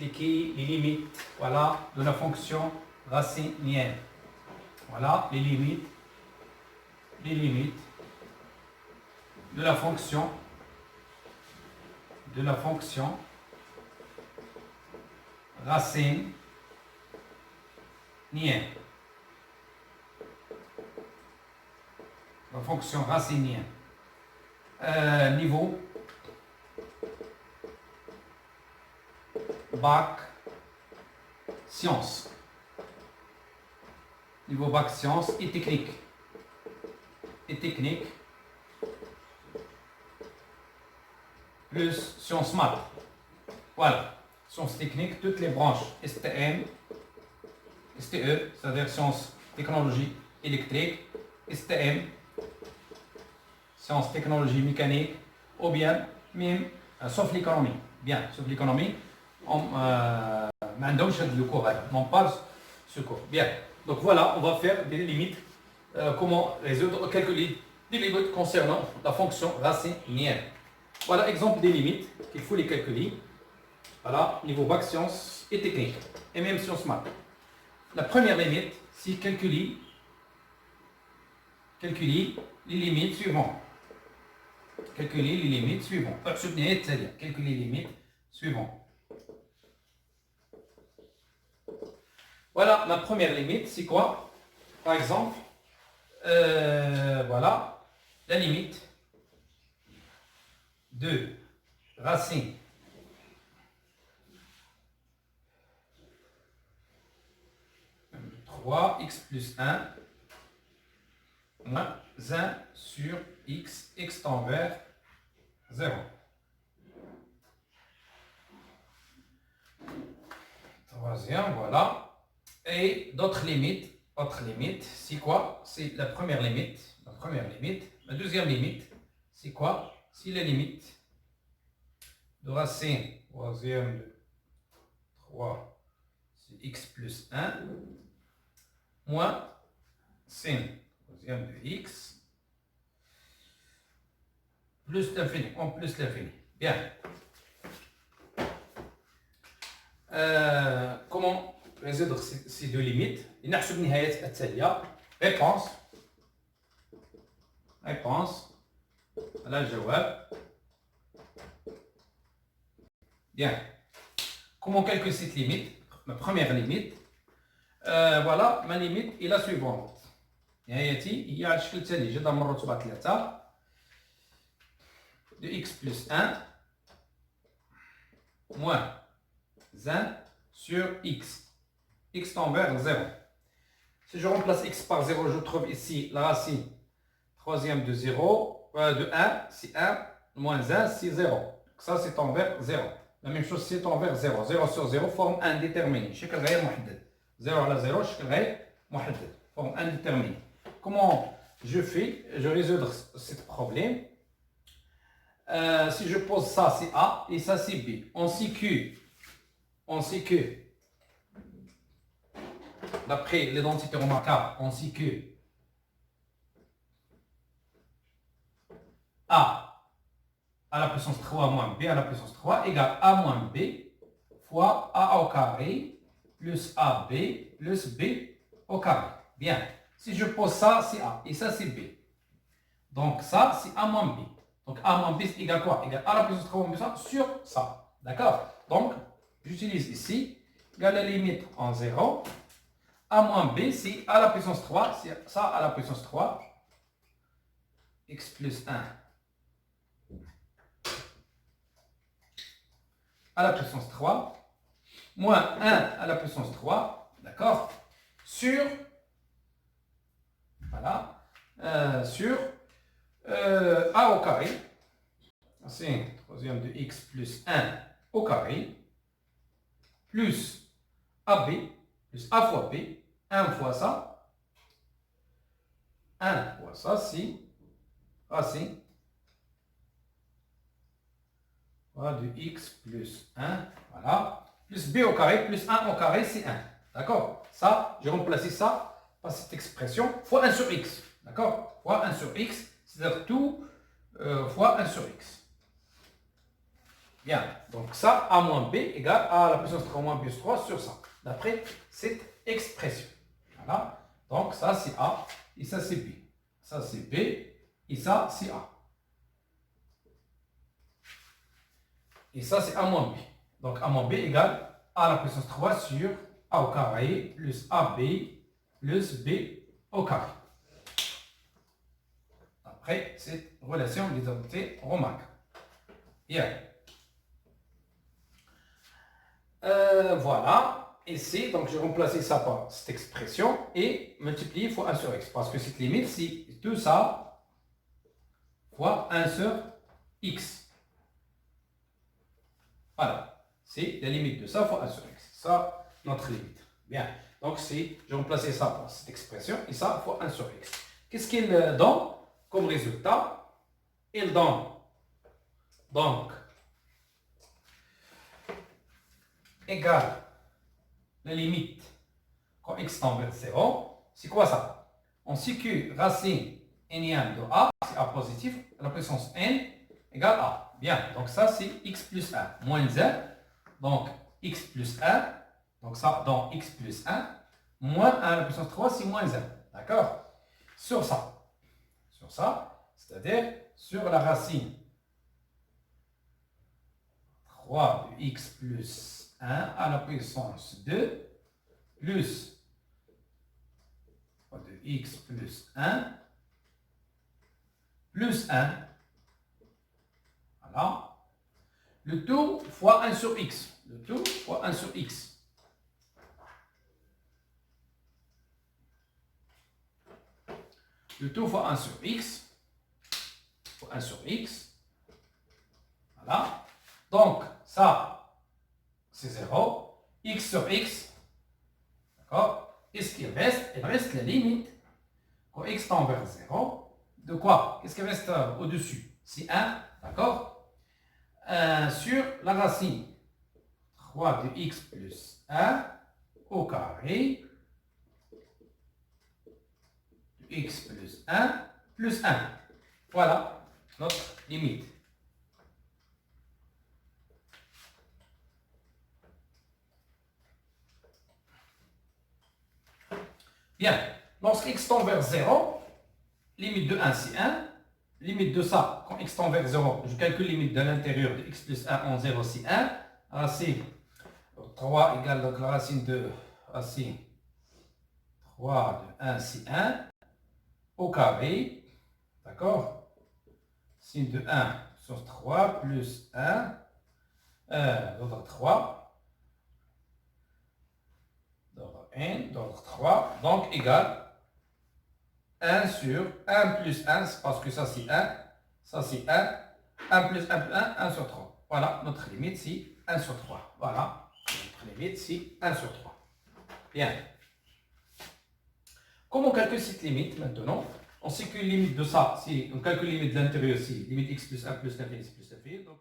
expliquer les limites, voilà, de la fonction racinienne. Voilà les limites de la fonction racinienne. La fonction racinienne. Niveau bac sciences. Niveau bac sciences et technique. Plus sciences maths. Voilà. Sciences techniques, toutes les branches. STM, STE, c'est-à-dire sciences technologie électrique. STM, sciences technologie mécanique. Ou bien, même, sauf l'économie. Bien, sauf l'économie. On passe ce cours. Bien. Donc voilà, on va faire des limites. Comment résoudre quelques des limites concernant la fonction racinienne. Voilà, exemple des limites qu'il faut les calculer. Voilà, niveau bac sciences et technique. Et même sciences maths. La première limite, c'est calculer les limites suivantes. Calculer les limites suivantes. Calculer les limites suivantes. Voilà, la première limite, c'est quoi? Par exemple, voilà, la limite de racine x plus 1 moins 1 sur x tend vers 0. Troisième, voilà. Et d'autres limites, c'est quoi? C'est la première limite. La deuxième limite, c'est quoi? C'est la limite de racine, troisième de 3, c'est x plus 1, moins sin, troisième de x, plus l'infini, en plus l'infini. Bien. Comment résoudre ces deux limites? Réponse. Voilà le jawab. Bien. Comment calculer cette limite? Ma première limite. Voilà, ma limite est la suivante. Il y a الشكل التالي جذر مرتبط 3 de x plus 1 moins 1 sur x tend vers 0. Si je remplace x par 0, je trouve ici la racine troisième de 0, de 1, c'est 1, moins 1, c'est 0. Donc ça, c'est tend vers 0. La même chose, c'est tend vers 0. 0 sur 0 forme indéterminée. شكل غير محدد. 0 على 0, شكل غير محدد. Forme indéterminée. Comment je fais? Je résous ce problème. Si je pose ça, c'est A et ça, c'est B. On sait que, d'après l'identité remarquable, on sait que A à la puissance 3 moins B à la puissance 3 égale A moins B fois A au carré plus AB plus B au carré. Bien. Si je pose ça, c'est A et ça, c'est B. Donc ça, c'est A moins B. Donc A moins B, c'est égal quoi? Égal A à la puissance 3 moins B sur ça. D'accord? Donc, j'utilise ici, égale la limite en 0. A moins B, c'est A à la puissance 3, c'est ça à la puissance 3. X plus 1 à la puissance 3, moins 1 à la puissance 3, d'accord? Sur, voilà, sur A au carré, c'est troisième de x plus 1 au carré, plus AB, plus A fois B, 1 fois ça, c'est racine, voilà, de x plus 1, voilà, plus b au carré, plus 1 au carré, c'est 1. D'accord? Ça, j'ai remplacé ça par cette expression fois 1 sur x. D'accord? Fois 1 sur x, c'est-à-dire tout fois 1 sur x. Bien, donc ça, A moins B égale A à la puissance 3 moins B plus 3 sur ça, d'après cette expression. Voilà, donc ça c'est A, et ça c'est B. Ça c'est B, et ça c'est A. Et ça c'est A moins B. Donc A moins B égale A à la puissance 3 sur A au carré plus AB plus B au carré. Après cette relation des adoptés remarque. Bien. Voilà, ici, donc j'ai remplacé ça par cette expression et multiplié fois 1 sur x, parce que cette limite, c'est tout ça fois 1 sur x. Voilà, c'est la limite de ça fois 1 sur x. Ça, notre limite. Bien, donc j'ai remplacé ça par cette expression et ça fois 1 sur x. Qu'est-ce qu'il donne comme résultat? Il donne donc égale la limite quand x tend vers 0, c'est quoi ça? On sait que racine n de a, c'est a positif, la puissance n égale a. Bien, donc ça c'est x plus 1, moins 1, donc x plus 1, donc ça dans x plus 1, moins 1 à la puissance 3, c'est moins 1. D'accord? Sur ça, c'est-à-dire sur la racine 3 de x plus 1 à la puissance 2 plus de x plus 1 plus 1. Voilà. Le tout fois 1 sur x. Le tout fois 1 sur x. Le tout fois 1 sur x. Fois 1 sur x. Voilà. Donc, ça, c'est 0. X sur x. D'accord? Et ce qu'il reste, il reste la limite quand x tend vers 0. De quoi? Qu'est-ce qui reste au-dessus? C'est 1, d'accord? Sur la racine 3 de x plus 1 au carré de x plus 1 plus 1. Voilà notre limite. Bien, lorsque x tend vers 0, limite de 1 c'est 1, limite de ça, quand x tend vers 0, je calcule limite de l'intérieur de x plus 1 en 0 c'est 1, racine 3 égale donc la racine de racine 3 de 1 c'est 1, au carré, d'accord, racine de 1 sur 3 plus 1, d'ordre 3, d'ordre n, d'ordre 3, donc égale 1 sur 1 plus 1, parce que ça c'est 1, ça c'est 1, 1 plus 1 plus 1, 1 sur 3. Voilà, notre limite c'est 1 sur 3. Voilà, notre limite c'est 1 sur 3. Bien. Comment on calcule cette limite maintenant? On sait que la limite de ça, si on calcule la limite de l'intérieur, c'est limite x plus 1 plus l'infini plus l'infini.